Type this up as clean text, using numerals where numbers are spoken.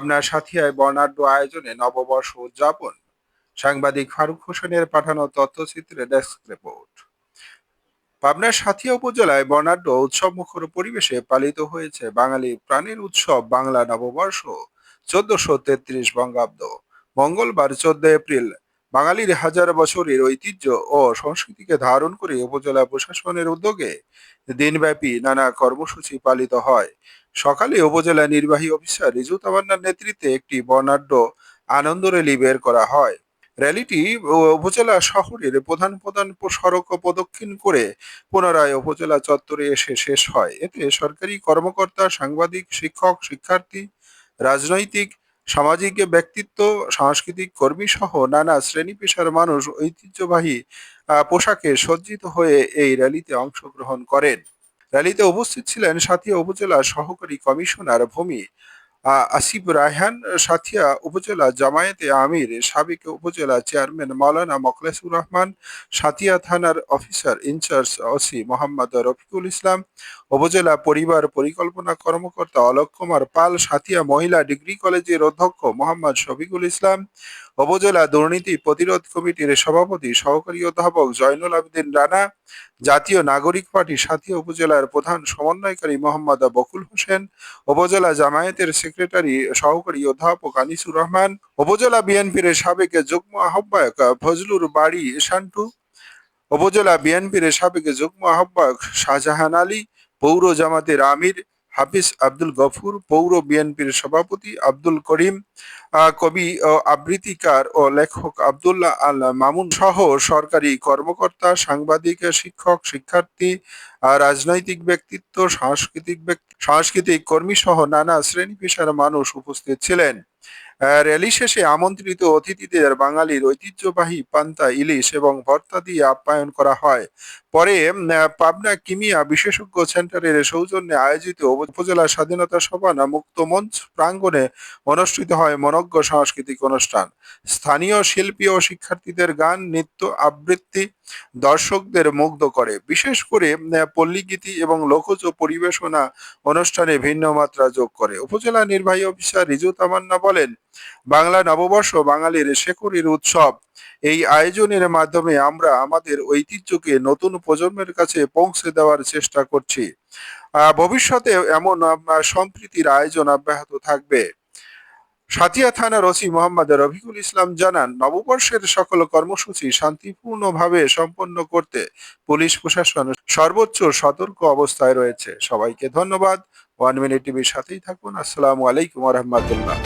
পাবনার সাথিয়ায় বর্ণাঢ্য আয়োজনে নববর্ষ উদযাপন। সাংবাদিক ফারুক হোসেনের পাঠানো তথ্যচিত্রে ডেস্ক রিপোর্ট। পাবনার সাথিয়া উপজেলায় বর্ণাঢ্য উৎসবমুখর পরিবেশে পালিত হয়েছে বাঙালি প্রাণের উৎসব বাংলা নববর্ষ 1433 বঙ্গাব্দ। মঙ্গলবার 14 এপ্রিল বাঙালির হাজার বছরের ঐতিহ্য ও সংস্কৃতিকে ধারণ করে উপজেলা প্রশাসনের উদ্যোগে দিনব্যাপী নানা কর্মসূচি পালিত হয়। সকালে উপজেলা নির্বাহী অফিসার রিজু তামান্নার নেতৃত্বে একটি বর্ণাঢ্য আনন্দ র্যালি বের করা হয়। র্যালিটি উপজেলা শহরের প্রধান প্রধান সড়ক প্রদক্ষিণ করে পুনরায় উপজেলা চত্বরে এসে শেষ হয়। এতে সরকারি কর্মকর্তা, সাংবাদিক, শিক্ষক, শিক্ষার্থী, রাজনৈতিক, সামাজিক ব্যক্তিত্ব, সাংস্কৃতিক কর্মী সহ নানা শ্রেণী পেশার মানুষ ঐতিহ্যবাহী পোশাকে সজ্জিত হয়ে এই র্যালিতে অংশগ্রহণ করেন। র্যালিতে উপস্থিত ছিলেন সাথিয়া উপজেলা সহকারী কমিশনার ভূমি আসিফ রায়হান, সাথিয়া উপজেলা জামায়াতে আমির সাবেক উপজেলা চেয়ারম্যান মাওলানা মোখলেসুর রহমান, সাথিয়া থানার officer in charge OC Mohammad Rafiqul Islam, উপজেলা পরিবার পরিকল্পনা কর্মকর্তা অলোক কুমার পাল, সাথিয়া মহিলা ডিগ্রি কলেজের অধ্যক্ষ মোহাম্মদ শফিকুল ইসলাম, উপজেলা দুর্নীতি প্রতিরোধ কমিটির সভাপতি সহকারী অধ্যাপক জয়নুল আবেদিন রানা, জাতীয় নাগরিক পার্টি সাথিয়া উপজেলার প্রধান সমন্বয়কারী মোহাম্মদ বকুল হোসেন, উপজেলা জামায়াতের সেক্রেটারি সহকারী অধ্যাপক আনিসুর রহমান, উপজেলা বিএনপির সাবেক যুগ্ম আহ্বায়ক ফজলুর বাড়ি শান্টু, উপজেলা বিএনপির সাবেক যুগ্ম আহ্বায়ক শাহজাহান আলী, পৌর জামাতের আমির হাফিজ আব্দুল গফুর, পৌর বিএনপির সভাপতি আব্দুল করিম, কবি ও আবৃত্তিকার ও লেখক আব্দুল্লাহ আল মামুন সহ সরকারি কর্মকর্তা, সাংবাদিক, শিক্ষক, শিক্ষার্থী, রাজনৈতিক ব্যক্তিত্ব, সাংস্কৃতিক কর্মী সহ নানা শ্রেণী পেশার মানুষ উপস্থিত ছিলেন। র্যালি শেষে আমন্ত্রিত অতিথিদের বাঙালির ঐতিহ্যবাহী পান্তা ইলিশ এবং ভর্তা দিয়ে আপ্যায়ন করা হয়। পরে পাবনা কিমিয়া বিশেষজ্ঞ সেন্টারের সৌজন্যে আয়োজিত উপজেলা স্বাধীনতা সভা মুক্ত মঞ্চ প্রাঙ্গণে অনুষ্ঠিত হয় মনোজ্ঞ সাংস্কৃতিক অনুষ্ঠান। স্থানীয় শিল্পী ও শিক্ষার্থীদের গান, নৃত্য, আবৃত্তি দর্শকদের মুগ্ধ করে। বিশেষ করে পল্লীগীতি এবং লোকজ পরিবেশনা অনুষ্ঠানে ভিন্ন মাত্রা যোগ করে। উপজেলা নির্বাহী অফিসার রিজু তামান্না বলেন, বাংলা নববর্ষ বাঙালির শেকড়ের উৎসব। এই আয়োজনের মাধ্যমে আমরা আমাদের ঐতিহ্যকে নতুন প্রজন্মের কাছে পৌঁছে দেওয়ার চেষ্টা করছি। ভবিষ্যতে এমন সম্প্রীতির আয়োজন অব্যাহত থাকবে। সাথিয়া থানার ওসি মোহাম্মদ রফিকুল ইসলাম জানান, নববর্ষের সকল কর্মসূচি শান্তিপূর্ণভাবে সম্পন্ন করতে পুলিশ প্রশাসন সর্বোচ্চ সতর্ক অবস্থায় রয়েছে। সবাইকে ধন্যবাদ। 1 মিনিট টিভির সাথেই থাকুন। আসসালামু আলাইকুম ওয়া রাহমাতুল্লাহ।